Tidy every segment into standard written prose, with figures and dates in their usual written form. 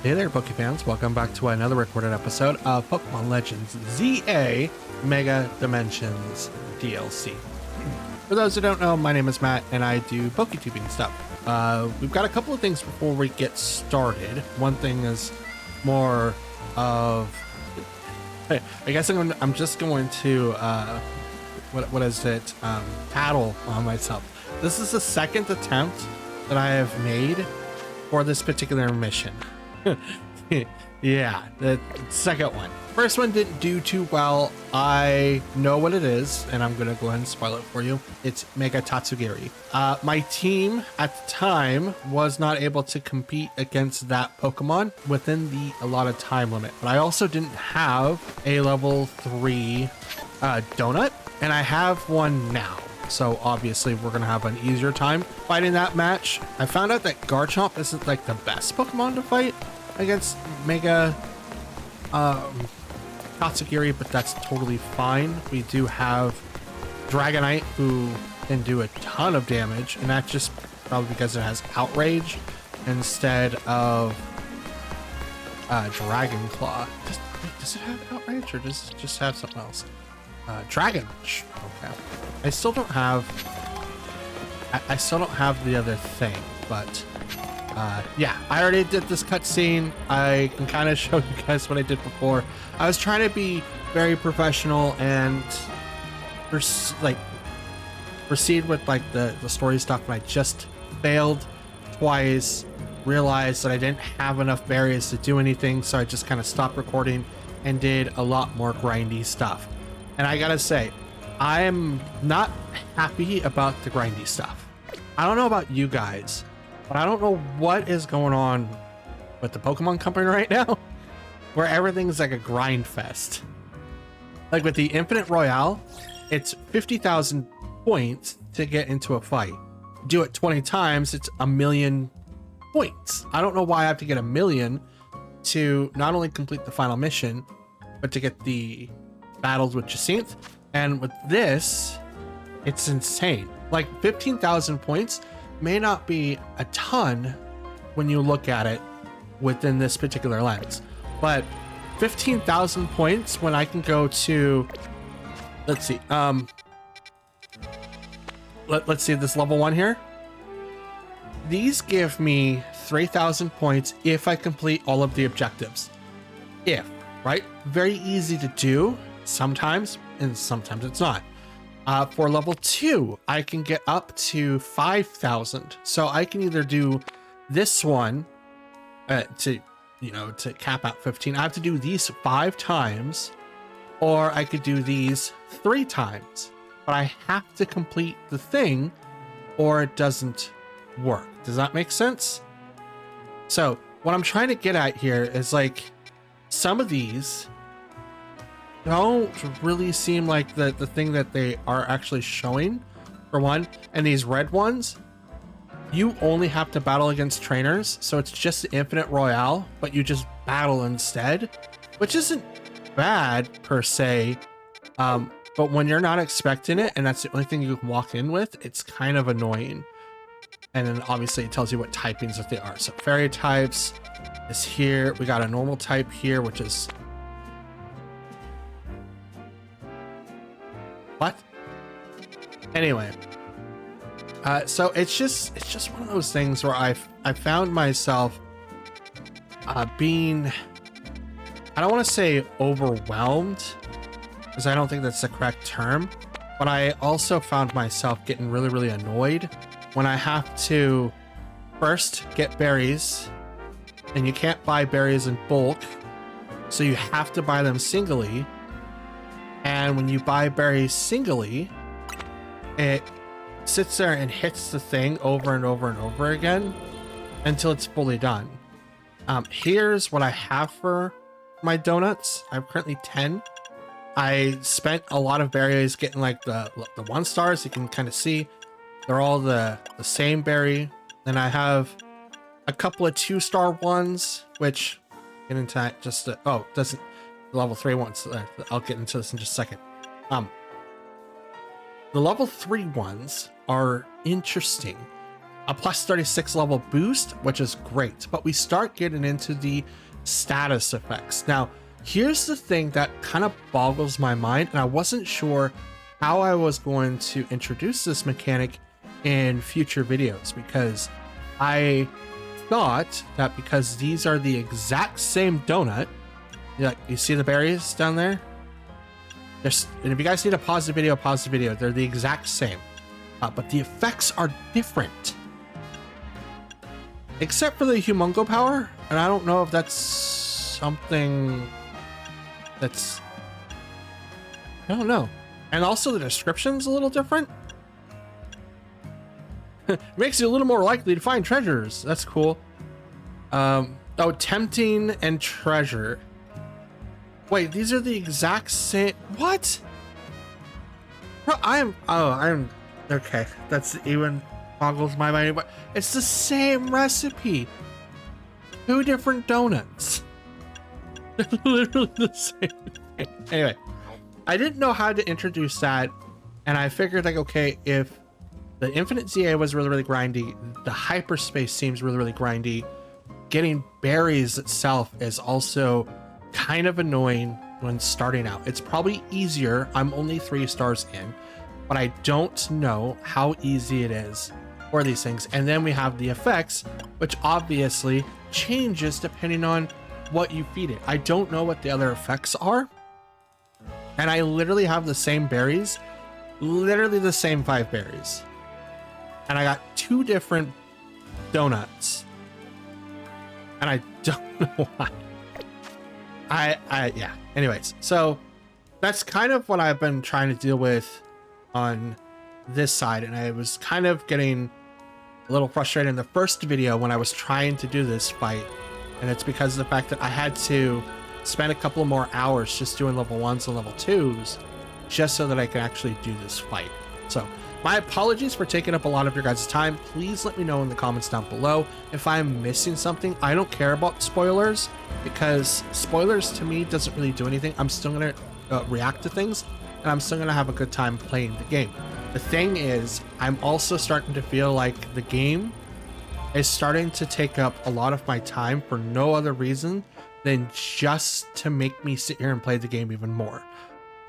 Hey there, Poke fans. Welcome back to another recorded episode of Pokemon Legends ZA Mega Dimensions DLC. For those who don't know, my name is Matt and I do PokeTubing stuff. We've got a couple of things before we get started. One thing is more of... I guess I'm just going to... paddle on myself. This is the second attempt that I have made for this particular mission. Yeah, the second one. First one didn't do too well. I know what it is, and I'm gonna go ahead and spoil it for you. It's Mega Tatsugiri. My team at the time was not able to compete against that Pokemon within the allotted time limit, but I also didn't have a level 3 donut, and I have one now. So obviously we're gonna have an easier time fighting that match. I found out that Garchomp isn't like the best Pokemon to fight against Mega Tatsugiri, but that's totally fine. We do have Dragonite, who can do a ton of damage, and that's just probably because it has Outrage instead of Dragon Claw. Does it have Outrage, or does it just have something else? Dragon. Okay. I still don't have the other thing, but yeah, I already did this cutscene. I can kind of show you guys what I did before. I was trying to be very professional and proceed with like the story stuff, and I just failed twice. Realized that I didn't have enough berries to do anything, so I just kind of stopped recording and did a lot more grindy stuff. And I gotta say, I'm not happy about the grindy stuff. I don't know about you guys, but I don't know what is going on with the Pokemon Company right now, where everything's like a grind fest. Like with the Infinite Royale, it's 50,000 points to get into a fight. Do it 20 times, it's 1,000,000 points. I don't know why I have to get 1,000,000 to not only complete the final mission, but to get the battles with Jacinth. And with this, it's insane. Like 15,000 points may not be a ton when you look at it within this particular lens, but 15,000 points when I can go to, let's see, let's see this level 1 here. These give me 3,000 points if I complete all of the objectives. If, right? Very easy to do sometimes, and sometimes it's not. For level 2, I can get up to 5,000. So I can either do this one to cap out 15. I have to do these 5 times, or I could do these 3 times. But I have to complete the thing, or it doesn't work. Does that make sense? So what I'm trying to get at here is like some of these don't really seem like the thing that they are actually showing, for one. And these red ones, you only have to battle against trainers, so it's just the Infinite Royale, but you just battle instead, which isn't bad per se, but when you're not expecting it and that's the only thing you can walk in with, it's kind of annoying. And then obviously it tells you what typings that they are. So fairy types is here. We got a normal type here, which is what? Anyway, so it's just one of those things where I found myself being, I don't want to say overwhelmed, because I don't think that's the correct term, but I also found myself getting really annoyed when I have to first get berries, and you can't buy berries in bulk, so you have to buy them singly. And when you buy berries singly, it sits there and hits the thing over and over and over again until it's fully done. Here's what I have for my donuts. I have currently 10. I spent a lot of berries getting like the 1 stars. You can kind of see they're all the same berry. Then I have a couple of 2-star ones, which get into that just doesn't. Level 3 ones. I'll get into this in just a second. The level 3 ones are interesting a plus 36 level boost, which is great, but we start getting into the status effects. Now, here's the thing that kind of boggles my mind, and I wasn't sure how I was going to introduce this mechanic in future videos, because I thought that because these are the exact same donut, you see the berries down there? And if you guys need a pause the video, they're the exact same, but the effects are different. Except for the humongo power, and I don't know if that's something that's... I don't know. And also the description's a little different. Makes you a little more likely to find treasures. That's cool. Oh, tempting and treasure. Wait, these are the exact same... What? Bro, I'm okay. That's even boggles my mind. But it's the same recipe. 2 different donuts. Literally the same thing. Anyway, I didn't know how to introduce that, and I figured, like, okay, if the infinite ZA was really, really grindy, the hyperspace seems really, really grindy, getting berries itself is also kind of annoying when starting out. It's probably easier. I'm only 3 stars in, but I don't know how easy it is for these things. And then we have the effects, which obviously changes depending on what you feed it. I don't know what the other effects are, and I literally have the same berries, literally the same 5 berries, and I got 2 different donuts, and I don't know why. Yeah, anyways, so that's kind of what I've been trying to deal with on this side, and I was kind of getting a little frustrated in the first video when I was trying to do this fight, and it's because of the fact that I had to spend a couple more hours just doing level 1s and level 2s just so that I can actually do this fight. So my apologies for taking up a lot of your guys' time. Please let me know in the comments down below if I'm missing something. I don't care about spoilers, because spoilers to me doesn't really do anything. I'm still gonna react to things, and I'm still gonna have a good time playing the game. The thing is, I'm also starting to feel like the game is starting to take up a lot of my time for no other reason than just to make me sit here and play the game even more.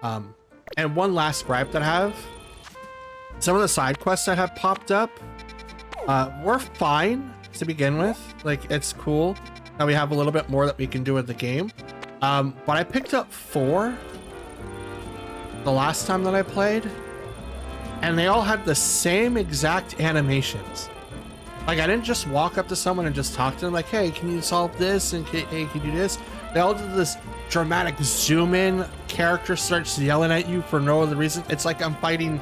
And one last gripe that I have, some of the side quests that have popped up were fine to begin with. Like, it's cool that we have a little bit more that we can do with the game. But I picked up 4 the last time that I played, and they all had the same exact animations. Like, I didn't just walk up to someone and just talk to them like, hey, can you solve this? And hey, can you do this? They all did this dramatic zoom in, character starts yelling at you for no other reason. It's like I'm fighting,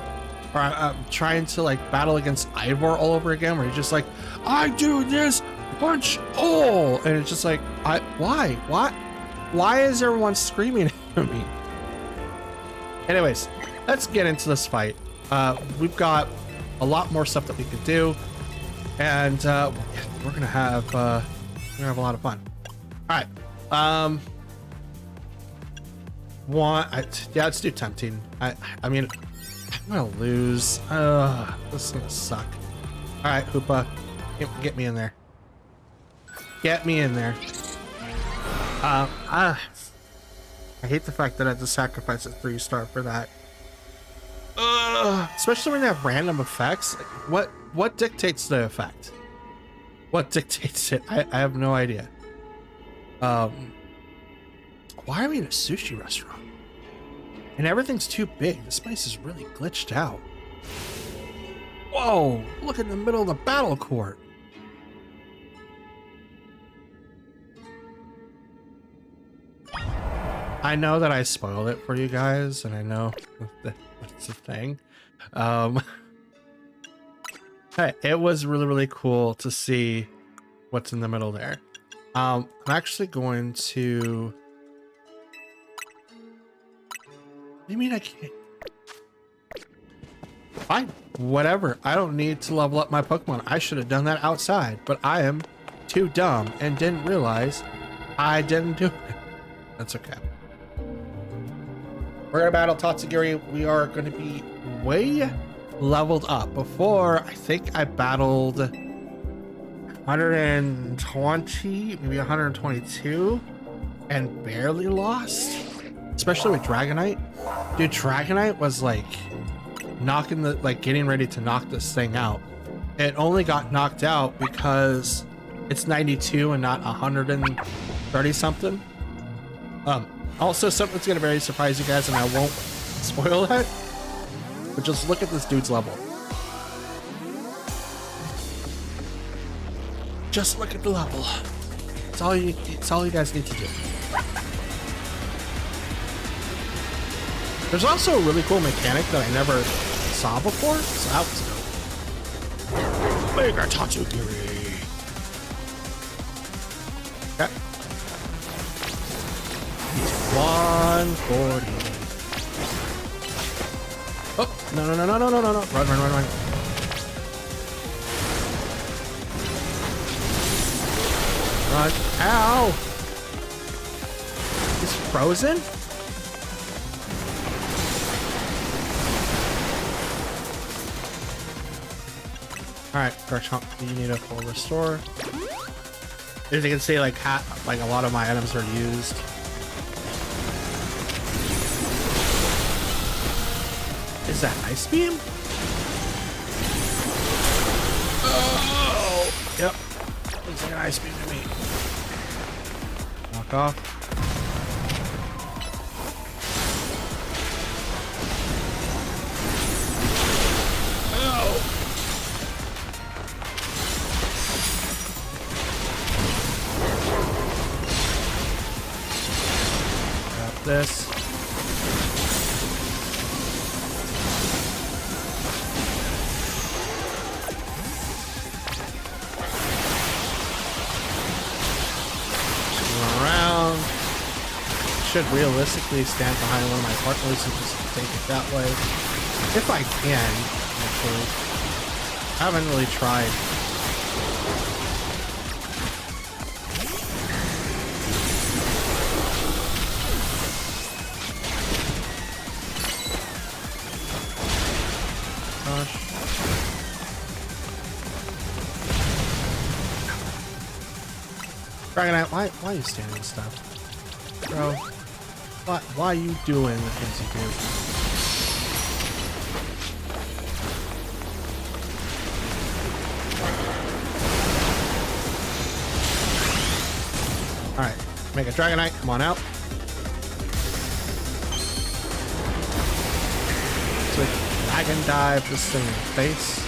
or I'm trying to like battle against Ivor all over again, where you're just like, I do this, punch all. And it's just like, why is everyone screaming at me? Anyways, let's get into this fight. We've got a lot more stuff that we could do, and we're gonna have a lot of fun. All right, yeah, let's do tempting. I mean, I'm gonna lose. This is gonna suck. All right, Hoopa, get me in there. Get me in there. I hate the fact that I had to sacrifice a 3-star for that. Especially when they have random effects. Like, what dictates the effect? What dictates it? I have no idea. Why are we in a sushi restaurant? And everything's too big. This place is really glitched out. Whoa, look in the middle of the battle court. I know that I spoiled it for you guys, and I know that's the thing. Hey, it was really, really cool to see what's in the middle there. I'm actually going to... What do you mean I can't? Fine, whatever. I don't need to level up my Pokemon. I should have done that outside, but I am too dumb and didn't realize I didn't do it. That's okay. We're gonna battle Tatsugiri. We are gonna be way leveled up. Before, I think I battled 120, maybe 122, and barely lost. Especially with Dragonite. Dude, Dragonite was like getting ready to knock this thing out. It only got knocked out because it's 92 and not 130 something. Also something that's gonna very surprise you guys, and I won't spoil that, but just look at this dude's level. Just look at the level. It's all you guys need to do. There's also a really cool mechanic that I never saw before, so that was dope. Mega Tatsugiri. Okay. He's 140. Oh, no. Run. Run. Ow! He's frozen? Alright, Garchomp, you need a full restore. As you can see, like a lot of my items are used. Is that Ice Beam? Oh! Yep. Looks like an Ice Beam to me. Knock off. This. Around. Should realistically stand behind one of my partners and just take it that way. If I can, actually. I haven't really tried. Dragonite, why are you standing stuff? Bro, why are you doing the things you do? Alright, make a Dragonite, come on out. So Dragon dive this thing in the face.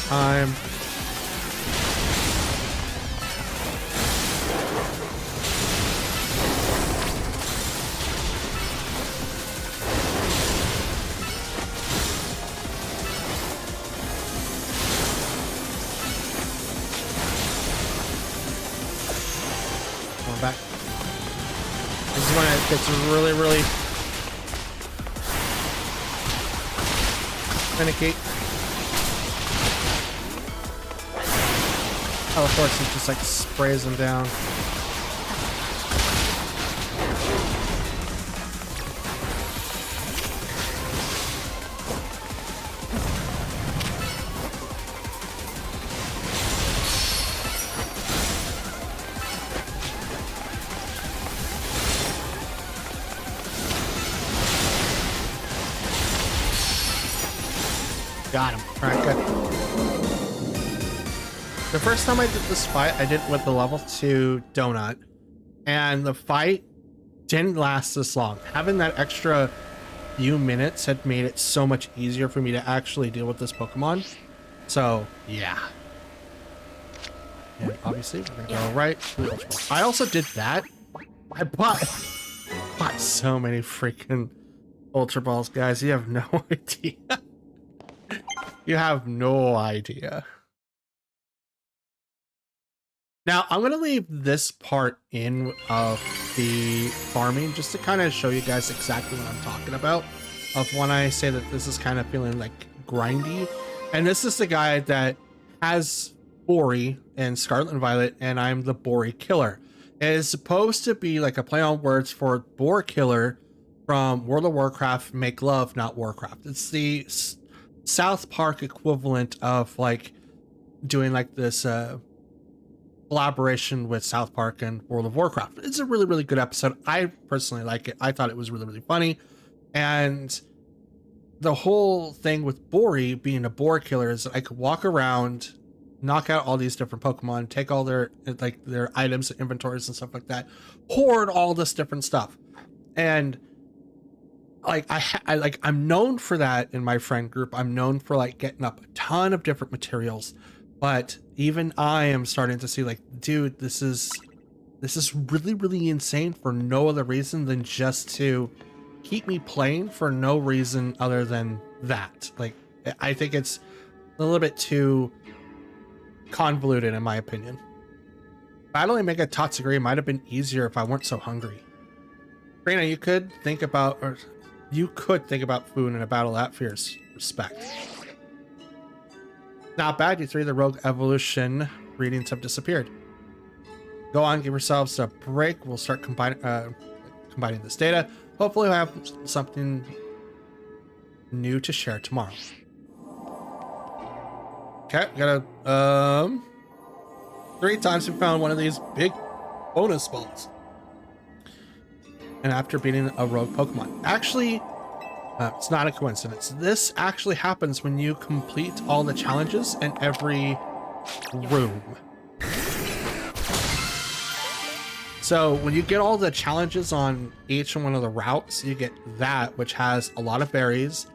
Time. Going back. This is when it gets really finicky. Oh, of course, it just like sprays them down. Got him. All right, good. The first time I did this fight, I did it with the level 2 Donut, and the fight didn't last this long. Having that extra few minutes had made it so much easier for me to actually deal with this Pokemon. So, yeah. And obviously, we're gonna go right to the Ultra Ball. I also did that. I bought so many freaking Ultra Balls, guys. You have no idea. You have no idea. Now, I'm going to leave this part in of the farming just to kind of show you guys exactly what I'm talking about of when I say that this is kind of feeling like grindy. And this is the guy that has Bori and Scarlet and Violet, and I'm the Bori killer. It is supposed to be like a play on words for Boar Killer from World of Warcraft, Make Love, Not Warcraft. It's the South Park equivalent of like doing like this collaboration with South Park and World of Warcraft. It's a really, really good episode. I personally like it. I thought it was really, really funny. And the whole thing with Bori being a boar killer is I could walk around, knock out all these different Pokemon, take all their like their items and inventories and stuff like that, hoard all this different stuff. And like I'm known for that in my friend group. I'm known for like getting up a ton of different materials. But even I am starting to see like, dude, this is really, really insane for no other reason than just to keep me playing for no reason other than that. Like, I think it's a little bit too convoluted in my opinion. Battling Mega Tatsugiri might have been easier if I weren't so hungry. Karina, you could think about food in a battle that fierce. Respect. Not bad, you three. The rogue evolution readings have disappeared. Go on, give yourselves a break. We'll start combining this data. Hopefully we'll have something new to share tomorrow. Okay, we got 3 times we found one of these big bonus balls. And after beating a rogue Pokemon. Actually, it's not a coincidence. This actually happens when you complete all the challenges in every room. So when you get all the challenges on each one of the routes, you get that, which has a lot of berries,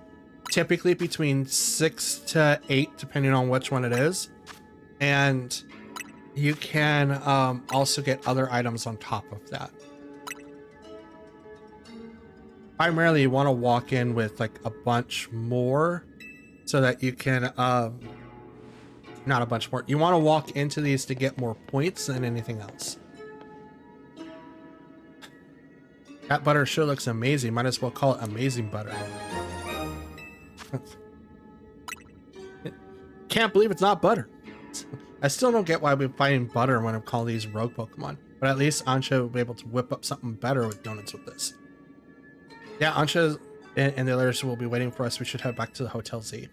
typically between 6 to 8, depending on which one it is. And you can also get other items on top of that. Primarily, you want to walk in with like a bunch more so that you can, not a bunch more. You want to walk into these to get more points than anything else. That butter sure looks amazing. Might as well call it amazing butter. Can't believe it's not butter. I still don't get why we're fighting butter when I'm calling these rogue Pokemon. But at least Ansha will be able to whip up something better with donuts with this. Yeah, Ansha and the others will be waiting for us. We should head back to the Hotel Z.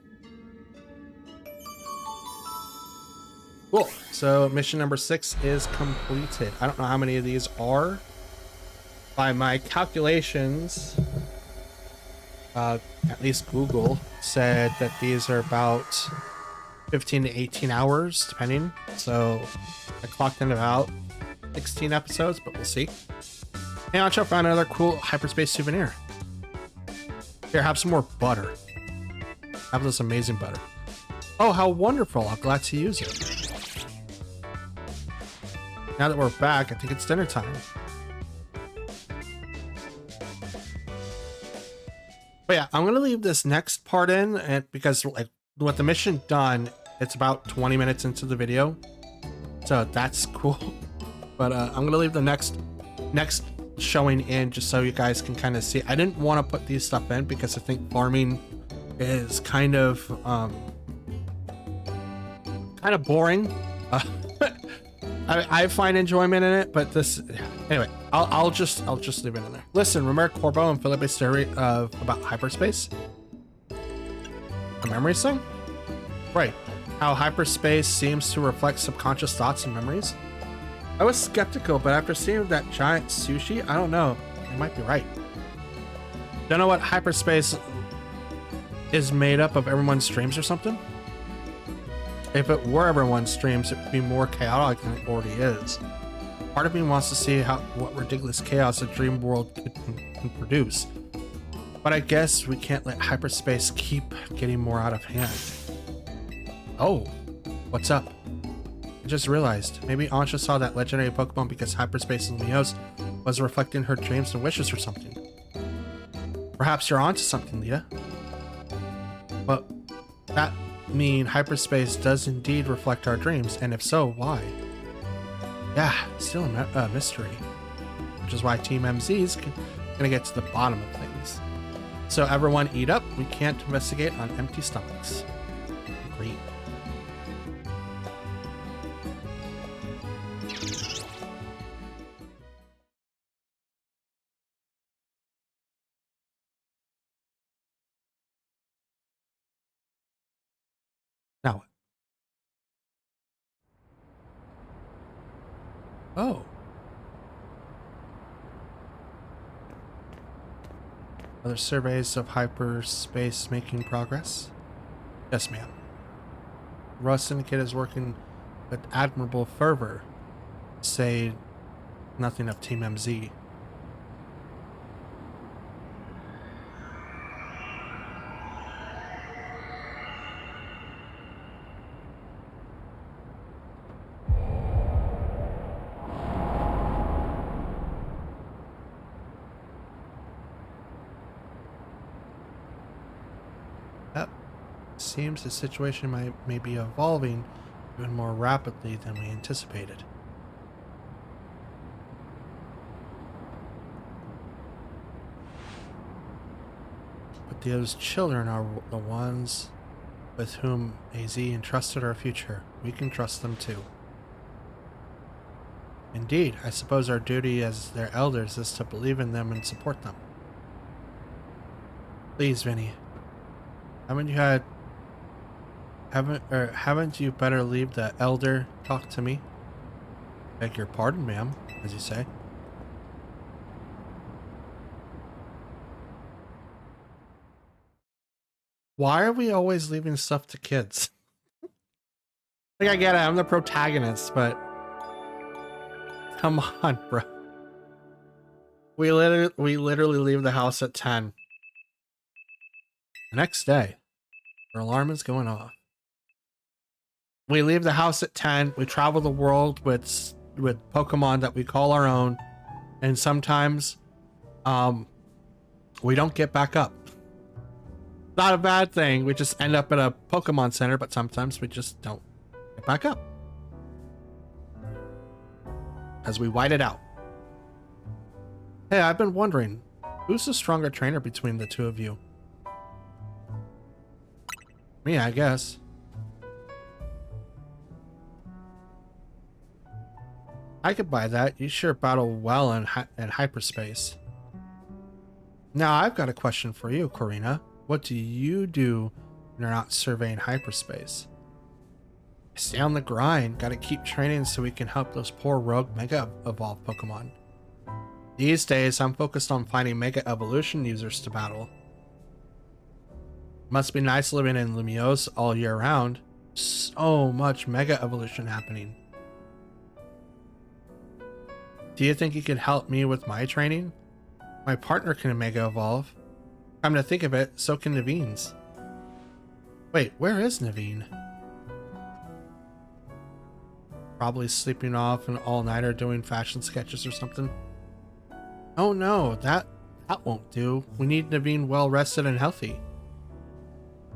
Cool. So mission number 6 is completed. I don't know how many of these are. By my calculations, at least Google said that these are about 15 to 18 hours, depending. So I clocked in about 16 episodes, but we'll see. Hey, Ansha found another cool hyperspace souvenir. Here, have some more butter. Have this amazing butter. Oh, how wonderful. I'm glad to use it. Now that we're back, I think it's dinner time. But yeah, I'm going to leave this next part in and because like with the mission done, it's about 20 minutes into the video. So that's cool. But I'm going to leave the next showing in just so you guys can kind of see. I didn't want to put these stuff in because I think farming is kind of boring. I find enjoyment in it, but this anyway. I'll just leave it in there. Listen, remember Corbo and Felipe's story about hyperspace? A memory thing? Right. How hyperspace seems to reflect subconscious thoughts and memories. I was skeptical, but after seeing that giant sushi, I don't know. You might be right. Don't know what hyperspace is made up of everyone's dreams or something? If it were everyone's dreams, it would be more chaotic than it already is. Part of me wants to see what ridiculous chaos a dream world can produce. But I guess we can't let hyperspace keep getting more out of hand. Oh, what's up? I just realized, maybe Ansha saw that legendary Pokemon because hyperspace in Leos was reflecting her dreams and wishes or something. Perhaps you're onto something, Lita. But that mean hyperspace does indeed reflect our dreams, and if so, why? Yeah, still a mystery. Which is why Team MZ is gonna get to the bottom of things. So everyone eat up. We can't investigate on empty stomachs. Great. Now. Oh. Other surveys of hyperspace making progress? Yes, ma'am. Russ Syndicate is working with admirable fervor. Say nothing of Team MZ. Seems the situation may be evolving even more rapidly than we anticipated. But those children are the ones with whom AZ entrusted our future. We can trust them too. Indeed, I suppose our duty as their elders is to believe in them and support them. Please, Vinny. Haven't you better leave the elder talk to me? Beg your pardon, ma'am, as you say. Why are we always leaving stuff to kids? Like, I get it, I'm the protagonist, but come on, bro. We literally leave the house at 10. The next day, our alarm is going off. We leave the house at 10. We travel the world with Pokemon that we call our own, and sometimes, we don't get back up. Not a bad thing. We just end up at a Pokemon Center, but sometimes we just don't get back up as we white it out. Hey, I've been wondering, who's the stronger trainer between the two of you? Me, I guess. I could buy that. You sure battle well in hyperspace. Now, I've got a question for you, Corina. What do you do when you're not surveying hyperspace? I stay on the grind. Gotta keep training so we can help those poor rogue Mega Evolved Pokemon. These days, I'm focused on finding Mega Evolution users to battle. Must be nice living in Lumiose all year round. So much Mega Evolution happening. Do you think you could help me with my training? My partner can Mega Evolve. Come to think of it, so can Naveen's. Wait, where is Naveen? Probably sleeping off an all-nighter doing fashion sketches or something. Oh no, that won't do. We need Naveen well rested and healthy.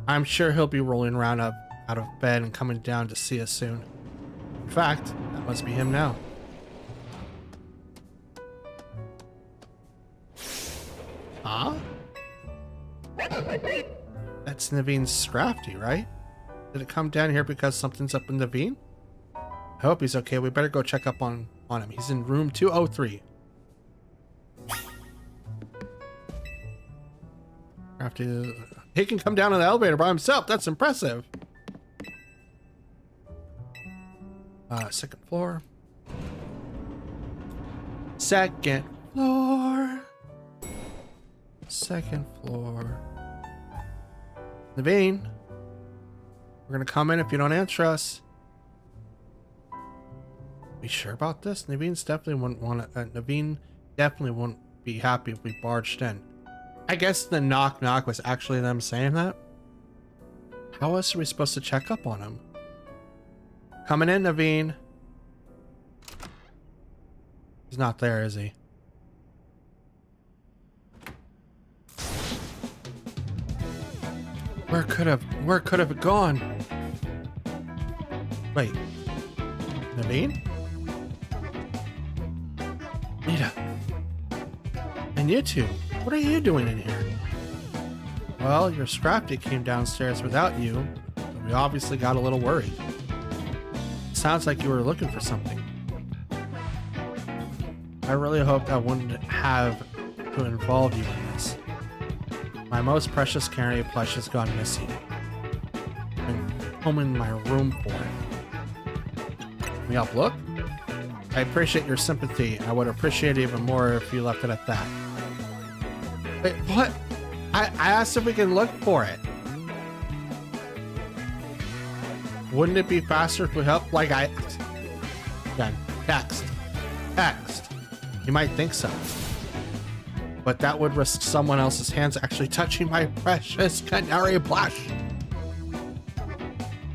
I'm sure he'll be rolling around out of bed and coming down to see us soon. In fact, that must be him now. Huh? That's Naveen's Scrafty, right? Did it come down here because something's up in Naveen? I hope he's okay. We better go check up on him. He's in room 203. Scrafty, he can come down on the elevator by himself. That's impressive. Second floor. Second floor. Second floor. Naveen, we're gonna come in if you don't answer us. Be sure about this? Naveen definitely wouldn't be happy if we barged in. I guess the knock knock was actually them saying that. How else are we supposed to check up on him? Coming in, Naveen. He's not there, is he? Where could have it gone? Wait. Naveen? Nita. And you two, what are you doing in here? Well, your Scrafty came downstairs without you, so we obviously got a little worried. Sounds like you were looking for something. I really hoped I wouldn't have to involve you in this. My most precious canary plush has gone missing. I've been combing my room for it. Can we help look? I appreciate your sympathy. I would appreciate it even more if you left it at that. Wait, what? I asked if we can look for it. Wouldn't it be faster if we help? Like Again, text. You might think so. But that would risk someone else's hands actually touching my precious canary plush.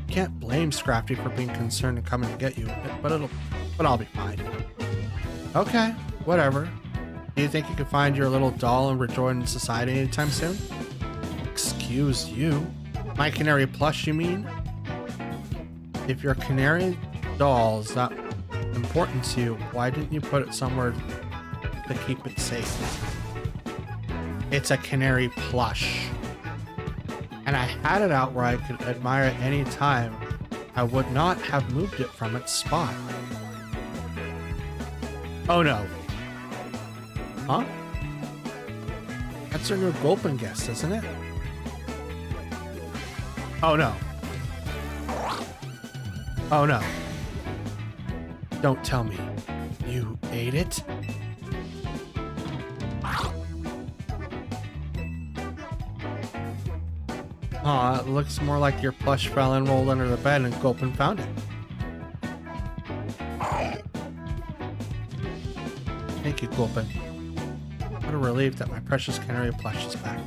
Can't blame Scrafty for being concerned and coming to get you, but I'll be fine. Okay, whatever. Do you think you can find your little doll and rejoin society anytime soon? Excuse you? My canary plush, you mean? If your canary doll is that important to you, why didn't you put it somewhere to keep it safe? It's a canary plush. And I had it out where I could admire it any time. I would not have moved it from its spot. Oh no. Huh? That's our new Gulpin guest, isn't it? Oh no. Oh no. Don't tell me. You ate it? Aw, it looks more like your plush fell and rolled under the bed and Gulpin found it. Thank you, Gulpin. What a relief that my precious canary plush is back.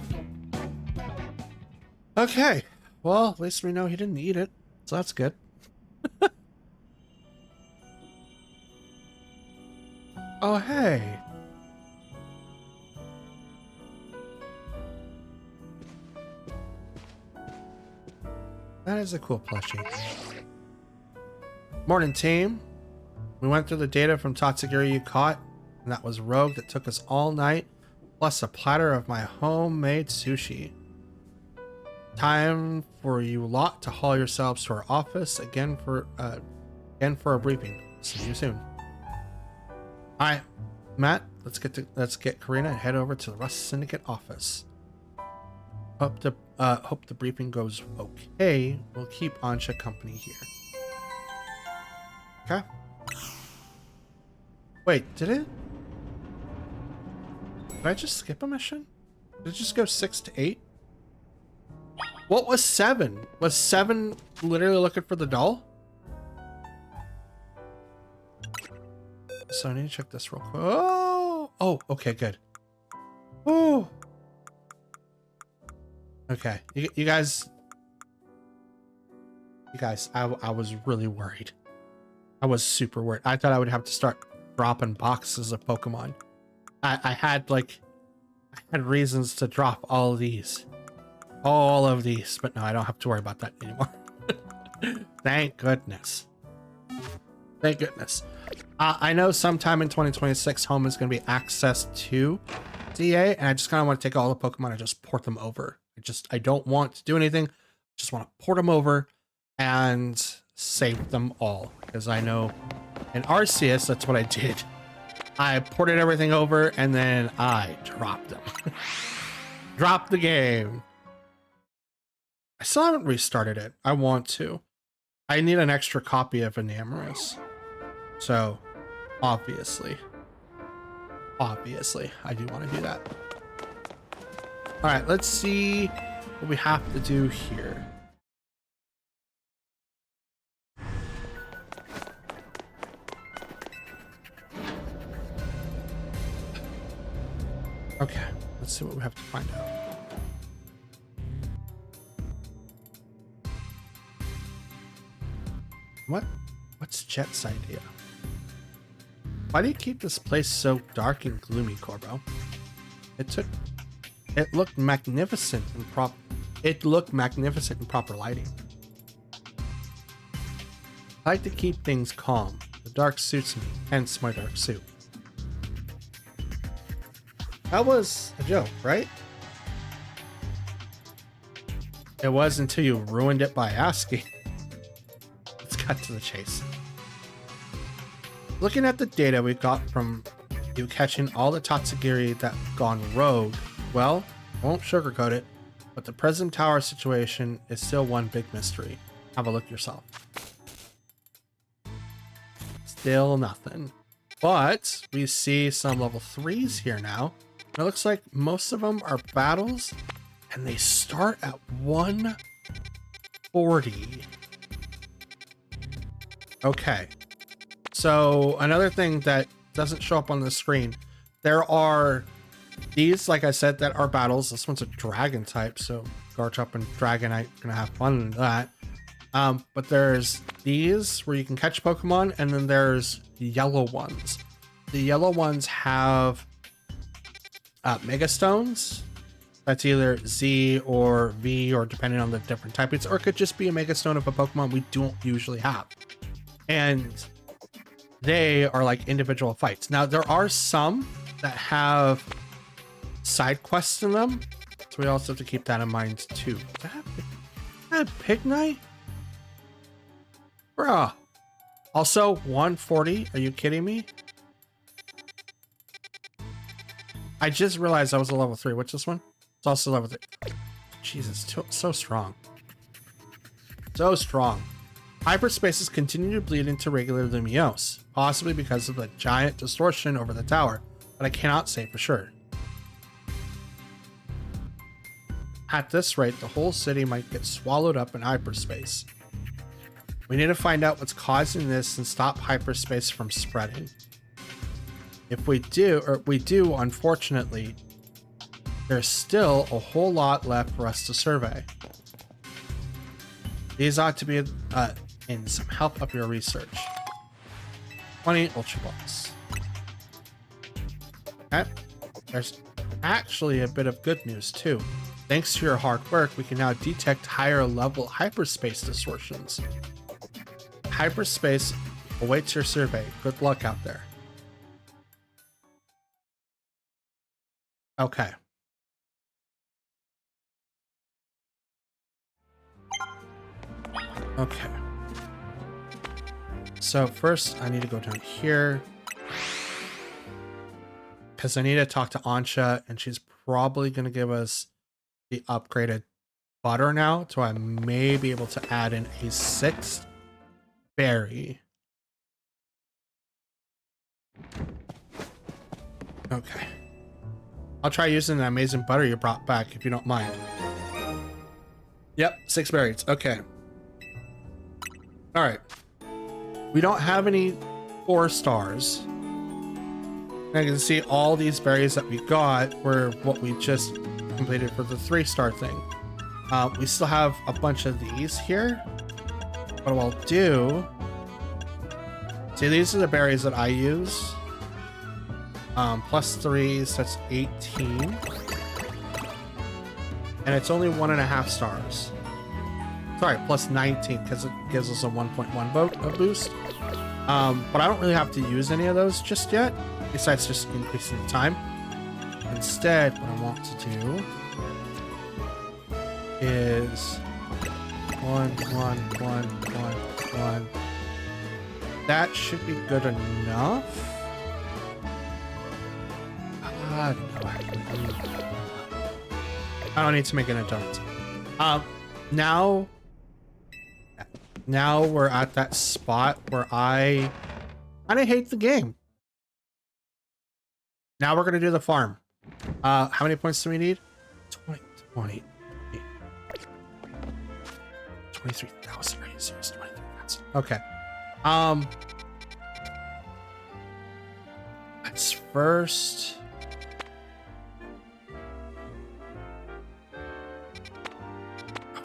Okay, well, at least we know he didn't eat it, so that's good. Oh, hey. That is a cool plushie. Morning, team. We went through the data from Tatsugiri you caught, and that was Rogue that took us all night, plus a platter of my homemade sushi. Time for you lot to haul yourselves to our office again for a briefing. See you soon. All right, Matt. Let's get Karina and head over to the Rust Syndicate office. Hope the briefing goes okay. We'll keep Ansha company here. Okay. Wait, did I just skip a mission? Did it just go 6 to 8? What was 7? Was 7 literally looking for the doll? So I need to check this real quick. Oh, okay, good. Oh. Okay, you guys, I was really worried. I was super worried. I thought I would have to start dropping boxes of Pokemon. I had reasons to drop all of these, but no, I don't have to worry about that anymore. Thank goodness. Thank goodness. I know sometime in 2026, home is going to be access to DA, and I just kind of want to take all the Pokemon and just port them over. I don't want to do anything. Just want to port them over and save them all. Because I know in Arceus, that's what I did. I ported everything over and then I dropped them. Dropped the game. I still haven't restarted it. I want to. I need an extra copy of Enamorous. So, obviously, I do want to do that. All right, let's see what we have to do here. Okay, let's see what we have to find out. What's Jet's idea? Why do you keep this place so dark and gloomy, Corbo? It looked magnificent in proper lighting. I like to keep things calm. The dark suits me, hence my dark suit. That was a joke, right? It was until you ruined it by asking. Let's cut to the chase. Looking at the data we got from you catching all the Tatsugiri that gone rogue, well, I won't sugarcoat it, but the Prism Tower situation is still one big mystery. Have a look yourself. Still nothing. But we see some level 3s here now. It looks like most of them are battles, and they start at 140. Okay. So another thing that doesn't show up on the screen, there are these, like I said, that are battles. This one's a dragon type, so Garchomp and Dragonite are gonna have fun with that. But there's these where you can catch Pokemon, and then there's the yellow ones. The yellow ones have Mega Stones. That's either Z or V, or depending on the different typings, or it could just be a Mega Stone of a Pokemon we don't usually have. And they are like individual fights. Now, there are some that have side quests in them, so we also have to keep that in mind too. That Pignite? Bruh. Also, 140. Are you kidding me? I just realized I was a level 3. What's this one? It's also level 3. Jesus, so strong. So strong. Hyperspaces continue to bleed into regular Lumiose, possibly because of the giant distortion over the tower, but I cannot say for sure. At this rate, the whole city might get swallowed up in hyperspace. We need to find out what's causing this and stop hyperspace from spreading. If we do, unfortunately, there's still a whole lot left for us to survey. These ought to be in some help of your research. 20 Ultra Balls. Okay. There's actually a bit of good news too. Thanks to your hard work, we can now detect higher level hyperspace distortions. Hyperspace awaits your survey. Good luck out there. Okay. Okay. So first I need to go down here because I need to talk to Ansha, and she's probably going to give us the upgraded butter now, so I may be able to add in a 6th berry. Okay. I'll try using the amazing butter you brought back if you don't mind. Yep, 6 berries. Okay. All right. We don't have any 4 stars. And I can see all these berries that we got were what we just completed for the 3-star thing. We still have a bunch of these here. What I'll do... See, these are the berries that I use. Plus 3, so that's 18. And it's only 1.5 stars. Sorry, plus 19, because it gives us a 1.1 boost. But I don't really have to use any of those just yet, besides just increasing the time. Instead, what I want to do is 1, 1, 1, 1, 1. That should be good enough. No, actually, I don't need to make any donuts. Now we're at that spot where I kind of hate the game. Now we're gonna do the farm. How many points do we need? 20, 23,000. Are you serious? 23,000. Okay. Let's first.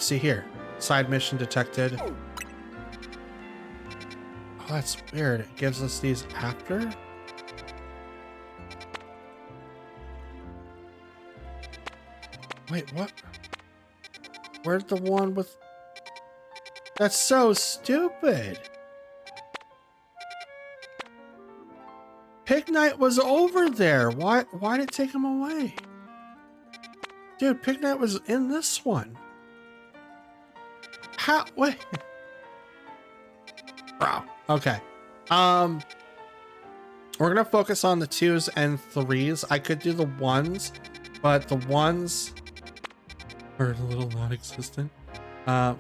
See here, side mission detected. Oh, that's weird. It gives us these after. Wait, what? Where's the one with? That's so stupid. Pignite was over there. Why did it take him away? Dude, Pignite was in this one. How? Wait. Bro. Okay. We're gonna focus on the 2s and 3s. I could do the 1s, but the 1s are a little non-existent.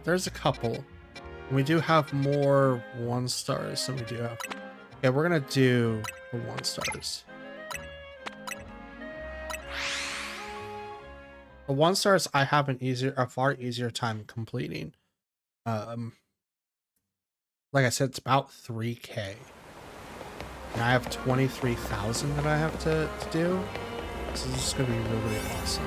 There's a couple. We do have more 1 stars than we do have. Okay, we're gonna do the 1 stars. The 1 stars I have a far easier time completing. Like I said, it's about 3K. And I have 23,000 that I have to do. So this is gonna be really, really awesome.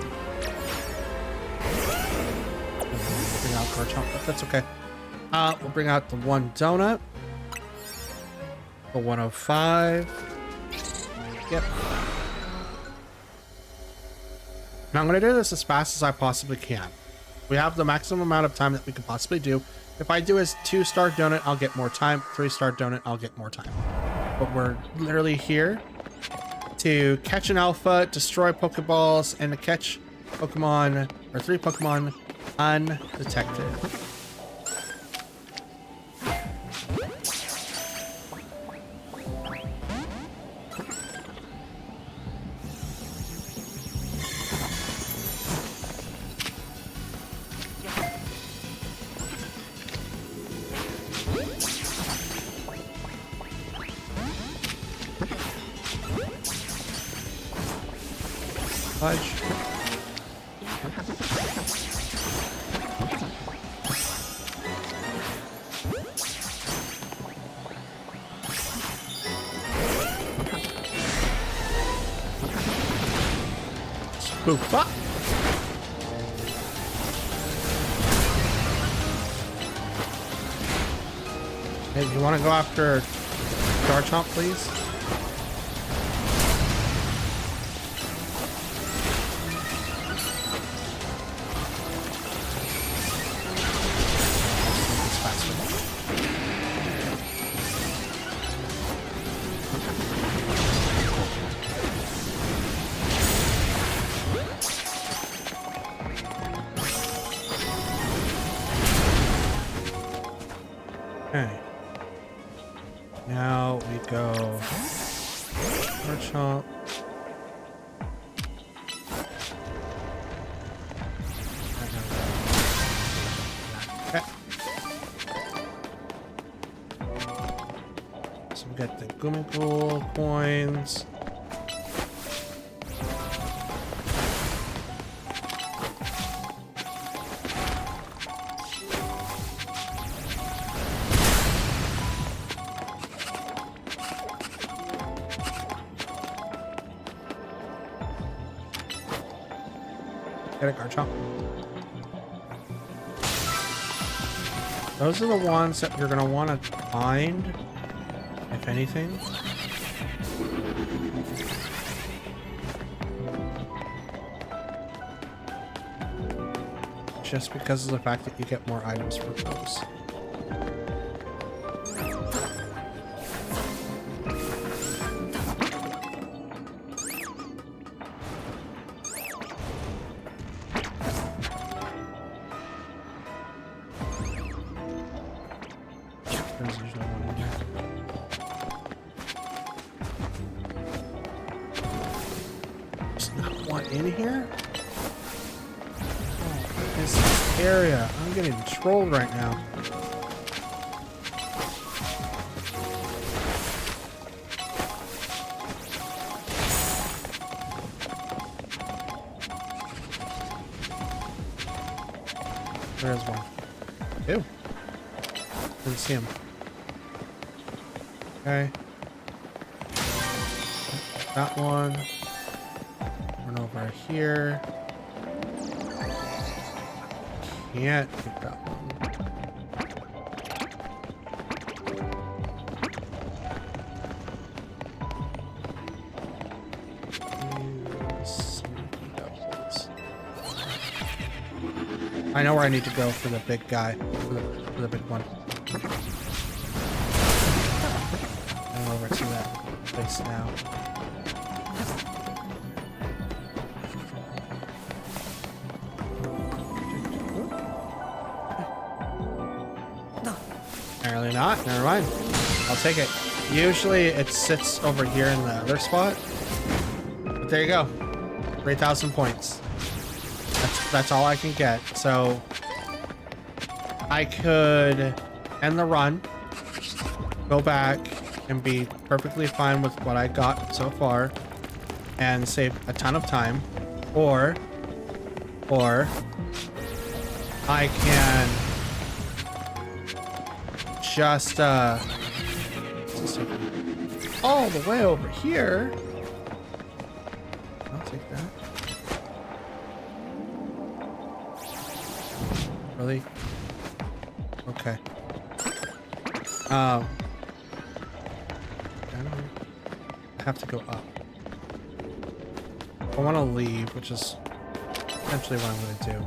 Bring out Garchomp, but that's okay. We'll bring out the 1 donut. The 105. Yep. Now I'm gonna do this as fast as I possibly can. We have the maximum amount of time that we can possibly do. If I do a 2-star donut, I'll get more time. 3-star donut, I'll get more time. But we're literally here to catch an alpha, destroy Pokeballs, and to catch Pokemon, or 3 Pokemon, undetected. Fudge. Spoof up. Hey, you want to go after Garchomp, please? Okay. Now we go Garchomp. Okay. So we got the Gumigool coins. Get a Garchomp. Those are the ones that you're going to want to find, if anything. Just because of the fact that you get more items for those. There's usually one in here. There's not one in here? Oh, this area. I'm getting trolled right now. There is one. Ew. Didn't see him. Okay. That one. Run over here. Can't get that one. I know where I need to go for the big guy, for the big one. I'm over to that place now. Apparently not. Never mind. I'll take it. Usually it sits over here in the other spot. But there you go. 3,000 points. That's all I can get. So I could end the run, go back, and be perfectly fine with what I got so far and save a ton of time, or I can just all the way over here. I'll take that. Really? Okay. I have to go up. I want to leave, which is essentially what I'm going to do.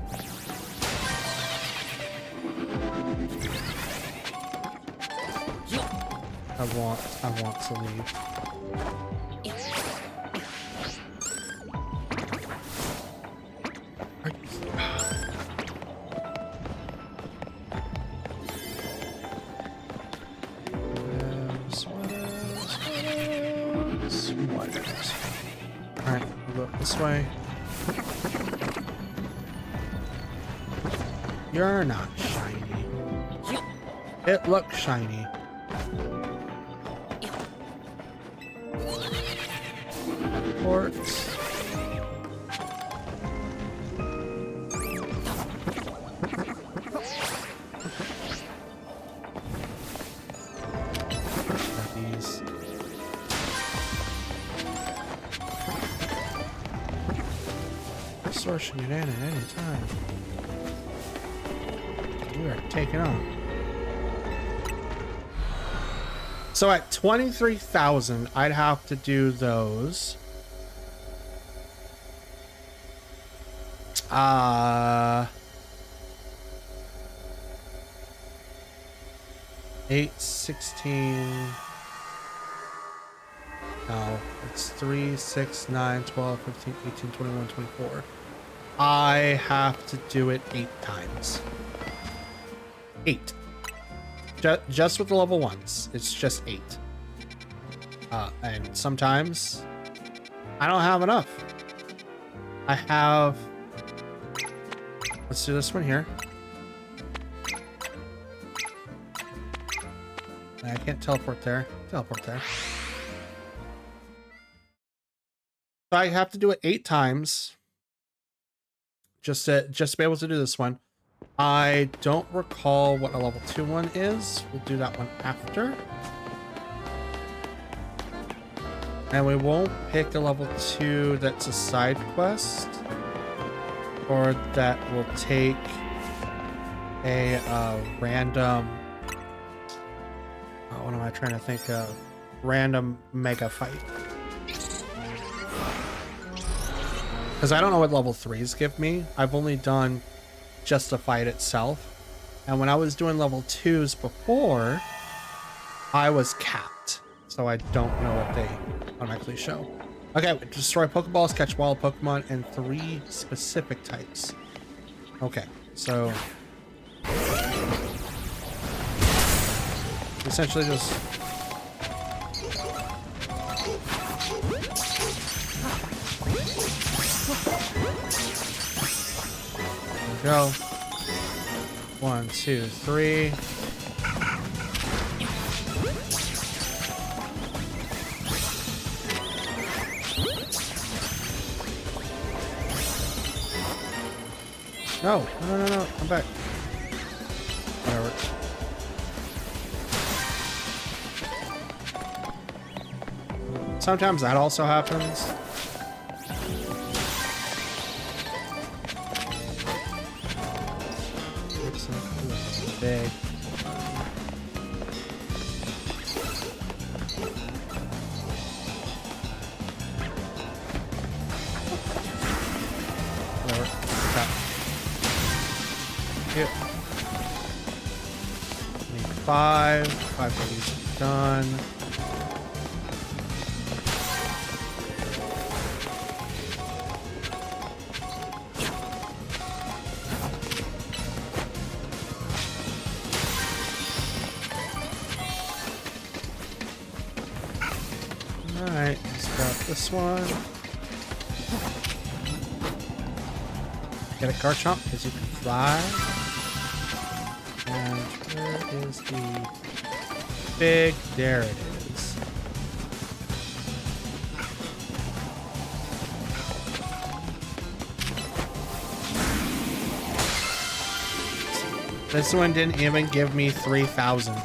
I want to leave. Alright, we'll go this way. You're not shiny. It looks shiny. Ports. These. Sortion it in at any time. We are taking on. So at 23,000, I'd have to do those. 8, 16. No, it's 3, 6, 9, 12, 15, 18, 21, 24. I have to do it 8 times. 8. Just with the level 1s. It's just 8. And sometimes I don't have enough. I have... Let's do this one here. I can't teleport there. Teleport there. So I have to do it 8 times. Just to be able to do this one. I don't recall what a level 2 one is. We'll do that one after. And we won't pick a level 2 that's a side quest. Or that will take a random... what am I trying to think of? Random mega fight. Because I don't know what level 3s give me. I've only done just the fight itself. And when I was doing level 2s before, I was capped. So I don't know what they automatically show. Okay, destroy Pokeballs, catch wild Pokemon, and 3 specific types. Okay, so... essentially just... there we go. 1, 2, 3. No, come back. Whatever. Sometimes that also happens. Big. Whatever. Stop. Yep. Need 5. 5 of these done. Alright, let's grab this one. Get a Garchomp because you can fly. And where is the big? There it is. This one didn't even give me 3,000.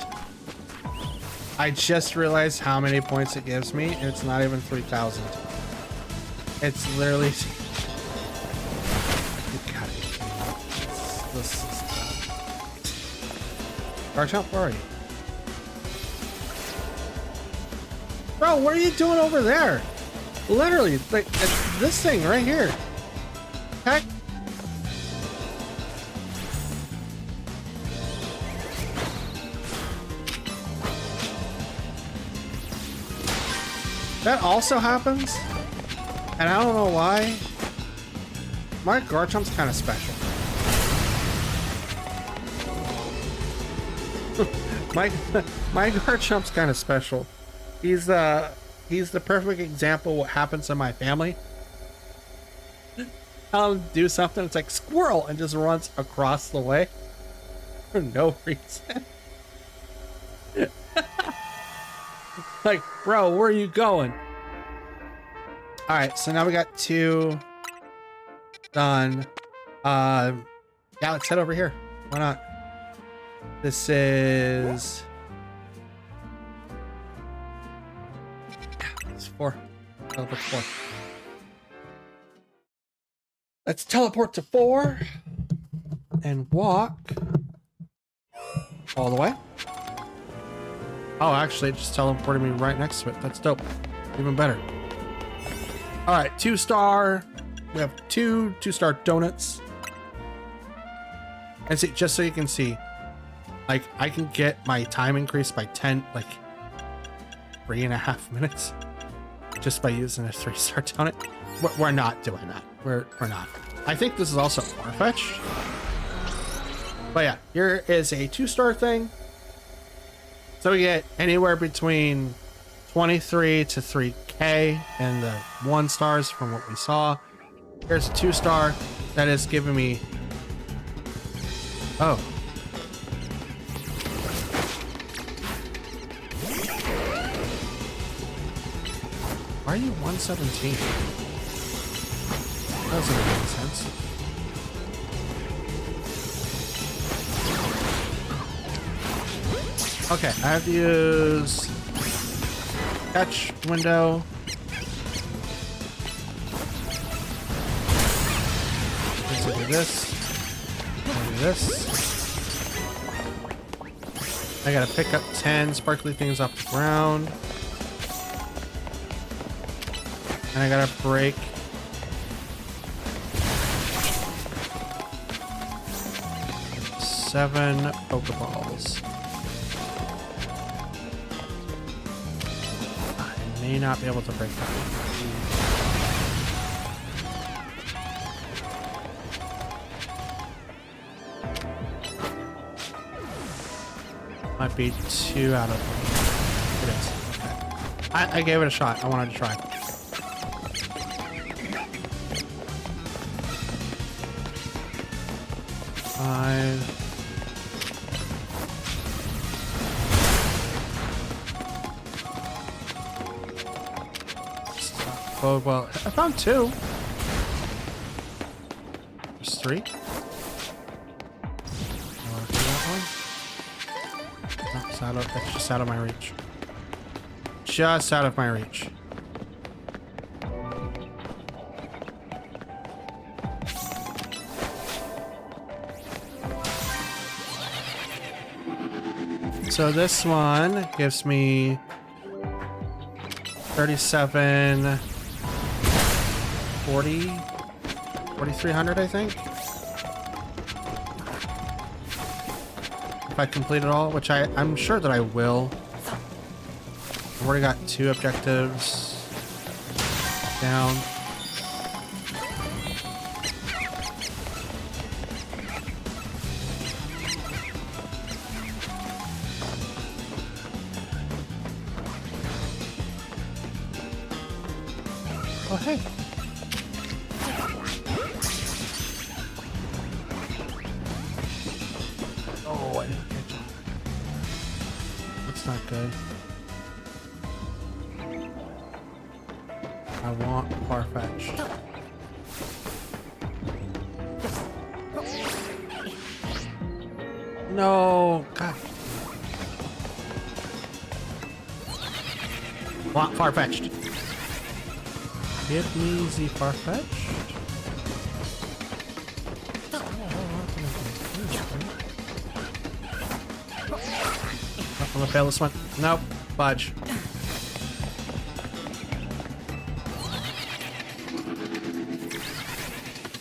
I just realized how many points it gives me, and it's not even 3,000. It's literally... You gotta be kidding me. This is tough. Garchomp, where are you? Bro, what are you doing over there? Literally, like, this thing right here. Heck. That also happens, and I don't know why. My Garchomp's kind of special. my Garchomp's kind of special. He's the perfect example of what happens in my family. Tell him to do something, it's like squirrel, and just runs across the way for no reason. Like, bro, where are you going? All right, so now we got 2 done. Yeah, let's head over here. Why not? This is... Yeah, it's 4. Teleport to 4. Let's teleport to 4 and walk all the way. Oh, actually, it just teleported me right next to it. That's dope. Even better. All right, 2-star. We have 2 2-star donuts. And see, just so you can see, like, I can get my time increased by 10, like, 3.5 minutes just by using a 3-star donut. We're not doing that. We're not. I think this is also far-fetched. But yeah, here is a 2-star thing. So we get anywhere between 23 to 3K and the 1-stars from what we saw. Here's a 2-star that is giving me... Oh. Why are you 117? That doesn't make sense. Okay, I have to use catch window. Let's do this. Do this. I gotta pick up 10 sparkly things off the ground. And I gotta break seven Pokeballs. I may not be able to break that. Might be 2 out of... It is. Okay. I gave it a shot. I wanted to try. Oh, well, I found 2. There's 3. No, that's just out of my reach. Just out of my reach. So this one gives me 37, 40, 4,300, I think. If I complete it all, which I'm sure that I will. I've already got 2 objectives down. Oh, hey. Oh, I didn't catch him. That's not good. I want Farfetch. No, God. Want Farfetched. Give me the Farfetch. I'm gonna fail this one. Nope. Fudge.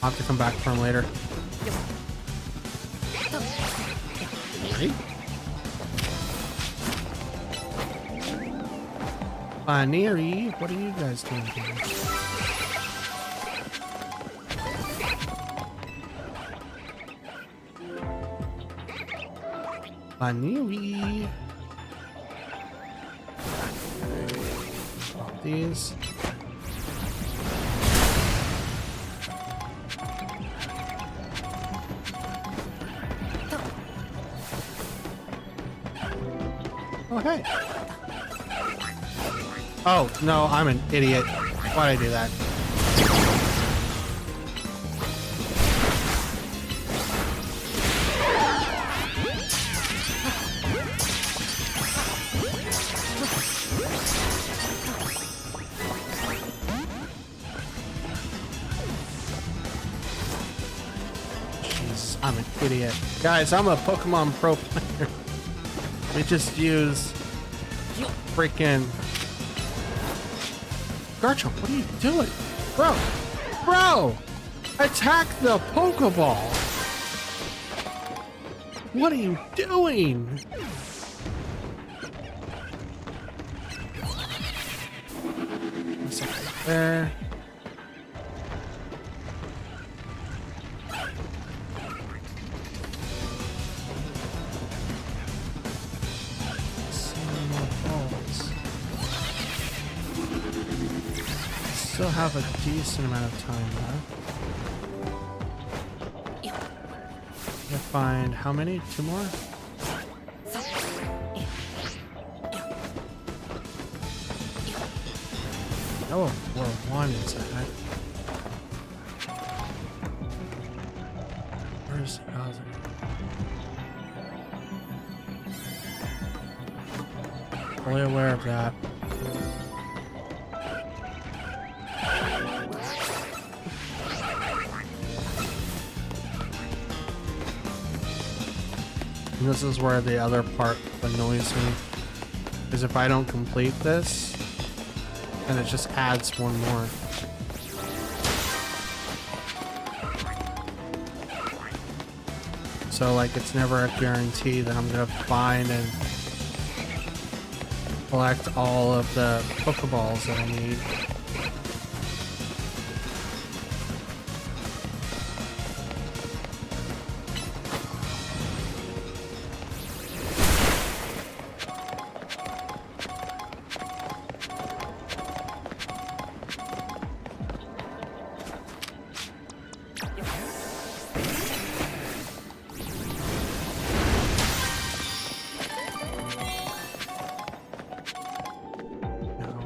I'll have to come back for him later. Ready? Baneri, what are you guys doing here? Baneri. These. Oh, hey. Oh, no, I'm an idiot. Why'd I do that? Jeez, I'm an idiot. Guys, I'm a Pokemon Pro player. We just use freaking Garchomp. What are you doing? Bro, attack the Pokeball. What are you doing? There. Still have a decent amount of time left. Gonna find how many? 2 more? Oh, we're 1 inside. Where's Bowser? Fully aware of that. And this is where the other part annoys me, is if I don't complete this, then it just adds one more. So like it's never a guarantee that I'm gonna find and collect all of the Pokeballs that I need.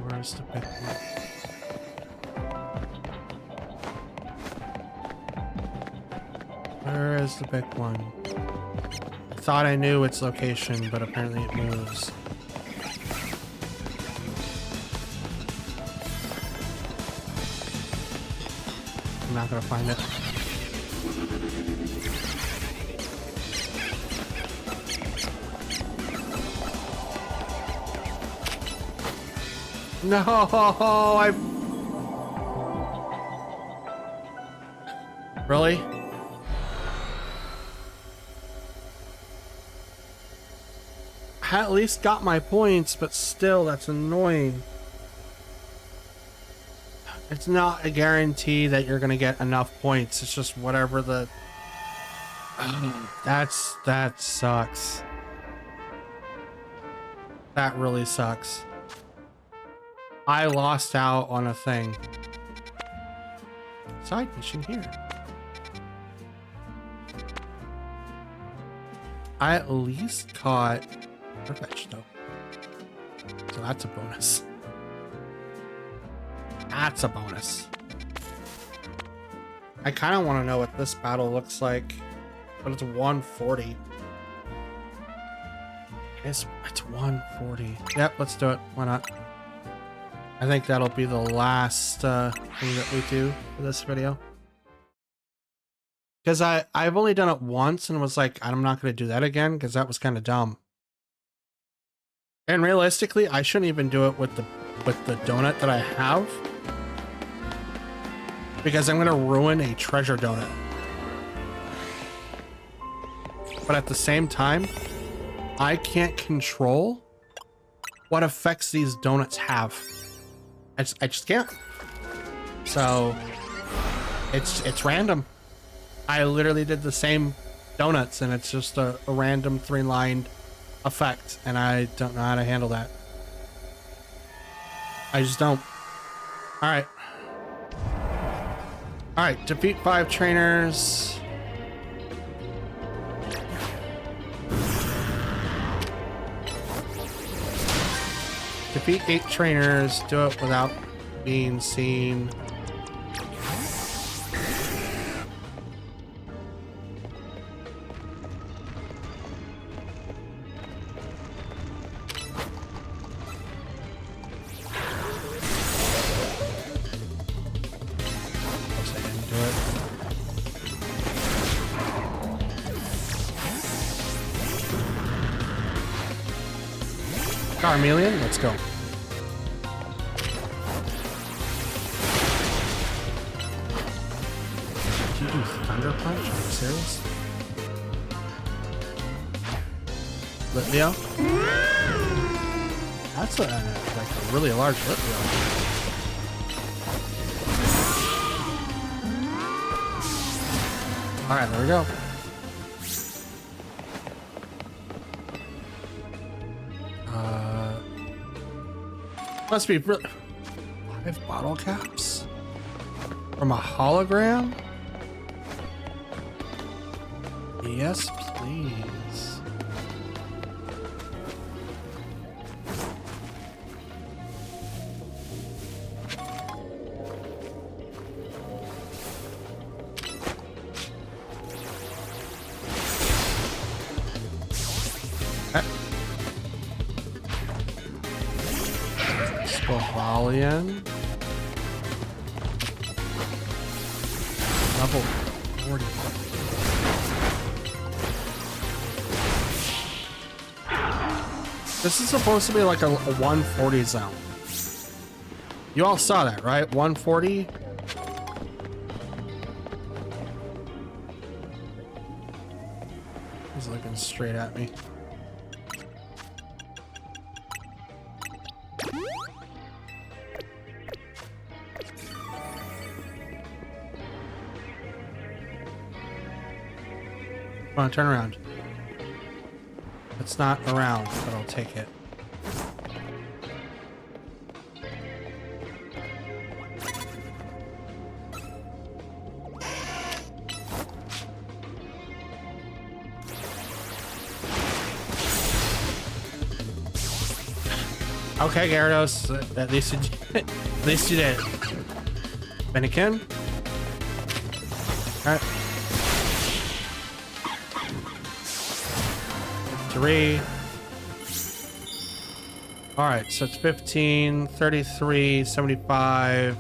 Where's the big one? Where is the big one? I thought I knew its location, but apparently it moves. I'm not gonna find it. No, Really? I at least got my points, but still, that's annoying. It's not a guarantee that you're gonna get enough points. It's just whatever the... that sucks. That really sucks. I lost out on a thing. side mission here. I at least caught a fetch though. So that's a bonus. That's a bonus. I kind of want to know what this battle looks like, but it's 140. It's 140. Yep, let's do it. Why not? I think that'll be the last thing that we do for this video. Because I've only done it once and was like, I'm not going to do that again because that was kind of dumb. And realistically, I shouldn't even do it with the donut that I have, because I'm going to ruin a treasure donut. But at the same time, I can't control what effects these donuts have. I just can't. So it's random. I literally did the same donuts and it's just a random 3-lined effect, and I don't know how to handle that. I just don't. All right, defeat 5 trainers. Defeat 8 trainers. Do it without being seen. Carmelian, let's go. Did you do Thunder Punch? Are you serious? Litleo? That's like a really large Litleo. Alright, there we go. Must be really 5 bottle caps from a hologram. Yes, please. Valian. Level 40. This is supposed to be like a 140 zone. You all saw that, right? 140. He's looking straight at me. Come on, turn around. It's not around, but I'll take it. Okay, Gyarados, at least you did. At least you did. Bennekin. All right. 3. All right, so it's 15, 33, 75.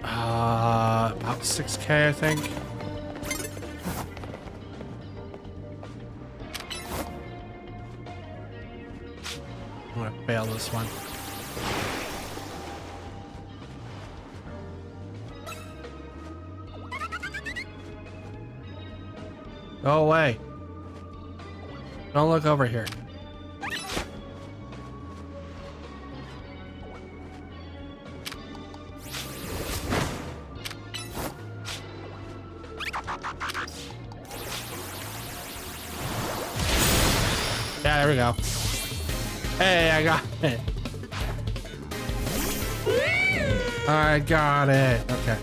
About 6K, I think. I'm gonna fail this one. Go away. Don't look over here. Yeah, there we go. Hey, I got it. I got it. Okay.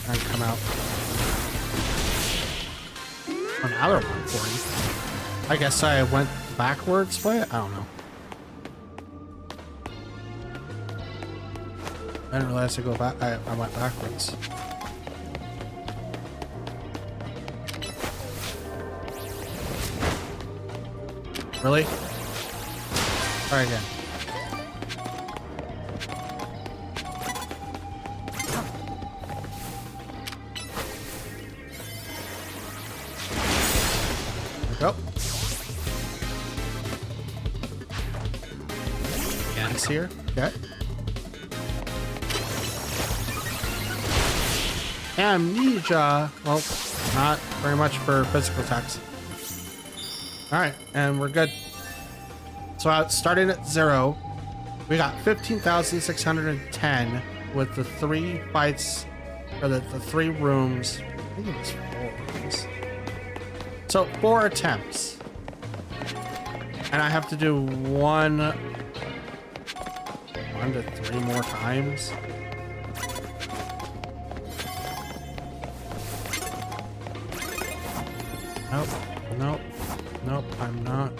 And come out. Oh, now they're 140. I guess I went backwards, but I don't know. I didn't realize to go back. I went backwards. Really? Try again. There we go. Gas here. Okay. Amnesia. Well, not very much for physical attacks. All right, and we're good. So starting at 0, we got 15,610 with the 3 fights, or the 3 rooms. I think it was 4 rooms. So 4 attempts. And I have to do 1 to 3 more times. Nope, nope, nope, I'm not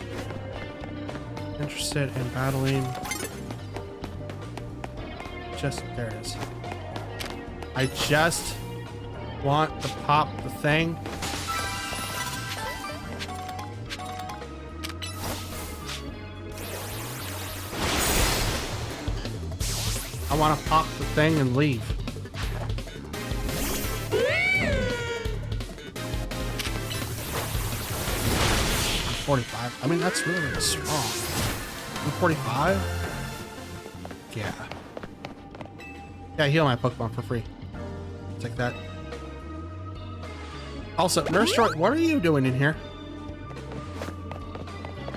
interested in battling. Just, there it is. I just want to pop the thing. I want to pop the thing and leave. I mean, that's really, really strong. 145? Yeah. Yeah, heal my Pokemon for free. Take that. Also, Nurse Joy, what are you doing in here?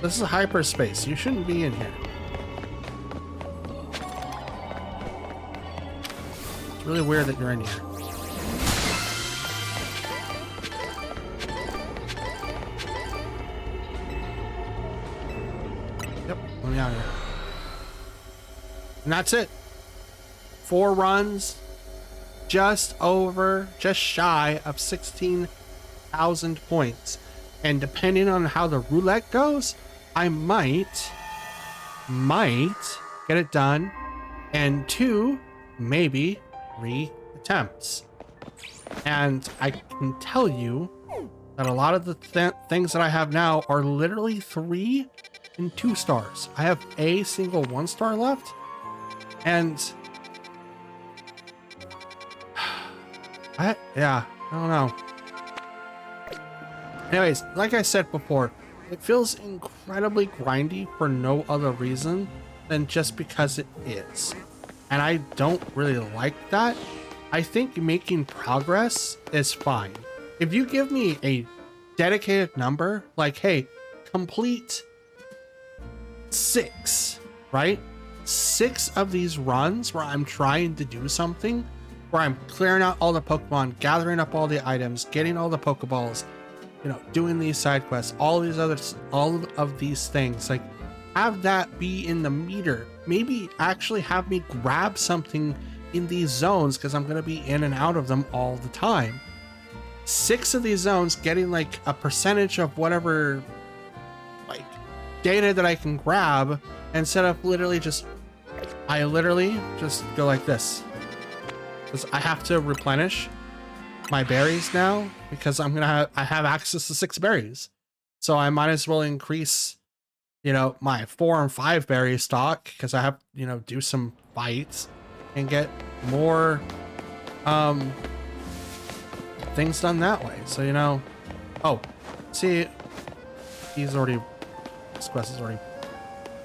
This is hyperspace. You shouldn't be in here. It's really weird that you're in here. Yep, let me out of here. And that's it. 4 runs, just shy of 16,000 points. And depending on how the roulette goes, I might get it done in 2, maybe 3 attempts. And I can tell you that a lot of the things that I have now are literally 3 and 2 stars. I have a single 1 star left, and I don't know. Anyways, like I said before, it feels incredibly grindy for no other reason than just because it is. And I don't really like that. I think making progress is fine. If you give me a dedicated number, like, hey, complete 6, right? 6 of these runs where I'm trying to do something, where I'm clearing out all the Pokemon, gathering up all the items, getting all the Pokeballs, you know, doing these side quests, all of these things, like, have that be in the meter. Maybe actually have me grab something in these zones, because I'm going to be in and out of them all the time. 6 of these zones getting like a percentage of whatever like data that I can grab, instead of literally just go like this, because I have to replenish my berries now, because I have access to 6 berries, so I might as well increase, you know, my 4 and 5 berry stock, because I have, you know, do some fights and get more things done that way. So, you know, oh, see, this quest is already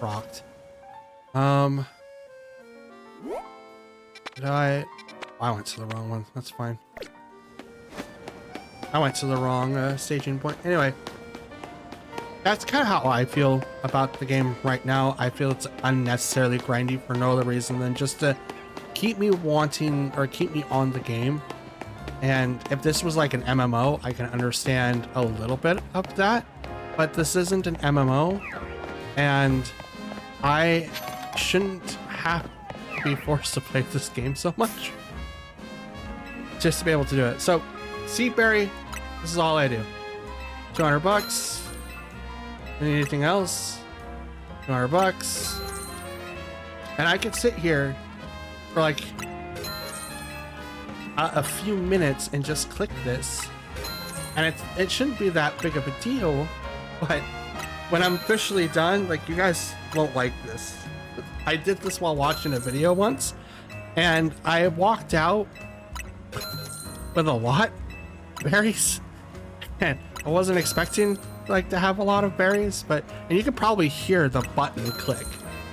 rocked. Did I went to the wrong one. That's fine. I went to the wrong staging point. Anyway, that's kind of how I feel about the game right now. I feel it's unnecessarily grindy for no other reason than just to keep me wanting, or keep me on the game. And if this was like an MMO, I can understand a little bit of that, but this isn't an MMO, and I shouldn't have be forced to play this game so much just to be able to do it. So, seed berry, this is all I do. 200 bucks. Anything else? 200 bucks. And I could sit here for like a few minutes and just click this. And it shouldn't be that big of a deal, but when I'm officially done, like, you guys won't like this. I did this while watching a video once, and I walked out with a lot of berries, and I wasn't expecting like to have a lot of berries, and you can probably hear the button click,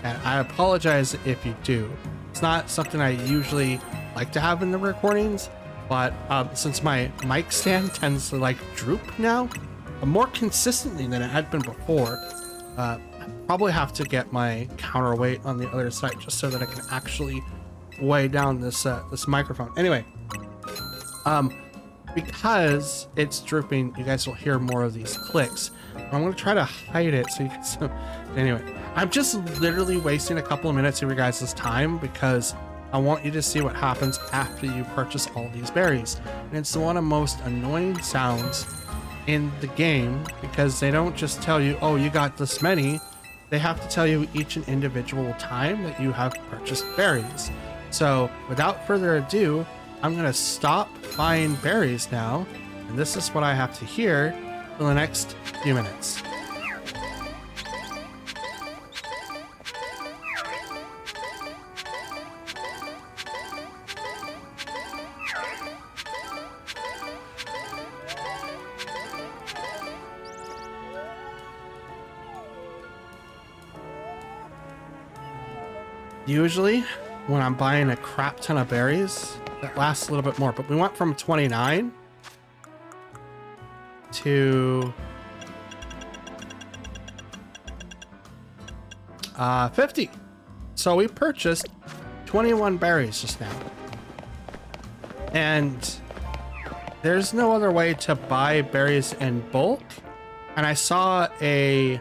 and I apologize if you do. It's not something I usually like to have in the recordings, but since my mic stand tends to like droop now more consistently than it had been before, I probably have to get my counterweight on the other side just so that I can actually weigh down this this microphone. Anyway, because it's drooping, you guys will hear more of these clicks. I'm gonna try to hide it so you can. So anyway, I'm just literally wasting a couple of minutes of your guys' time because I want you to see what happens after you purchase all these berries. And it's one of the most annoying sounds in the game because they don't just tell you, oh, you got this many. They have to tell you each and individual time that you have purchased berries. So without further ado, I'm gonna stop buying berries now. And this is what I have to hear for the next few minutes. Usually when I'm buying a crap ton of berries, that lasts a little bit more, but we went from 29 to 50. So we purchased 21 berries just now. And there's no other way to buy berries in bulk. And I saw a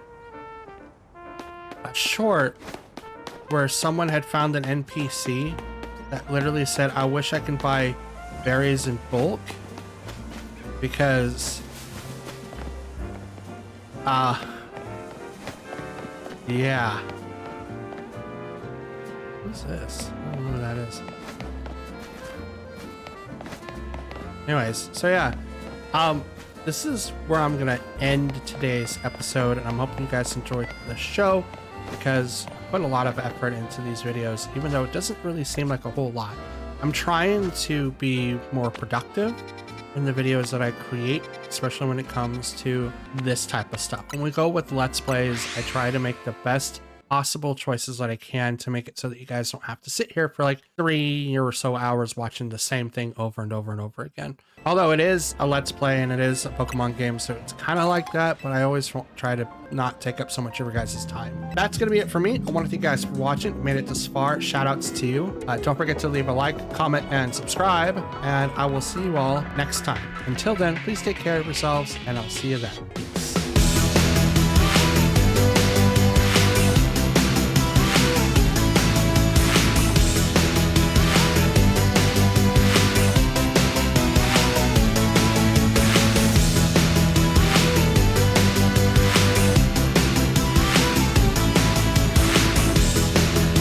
short where someone had found an NPC that literally said, I wish I can buy berries in bulk because yeah. What's this? I don't know what that is. Anyways, so yeah, this is where I'm gonna end today's episode, and I'm hoping you guys enjoyed the show because I put a lot of effort into these videos, even though it doesn't really seem like a whole lot. I'm trying to be more productive in the videos that I create, especially when it comes to this type of stuff. When we go with Let's Plays, I try to make the best possible choices that I can to make it so that you guys don't have to sit here for like 3 or so hours watching the same thing over and over and over again. Although it is a Let's Play and it is a Pokemon game, so it's kind of like that, but I always try to not take up so much of your guys' time. That's going to be it for me. I want to thank you guys for watching. Made it this far. Shout outs to you. Don't forget to leave a like, comment, and subscribe, and I will see you all next time. Until then, please take care of yourselves, and I'll see you then.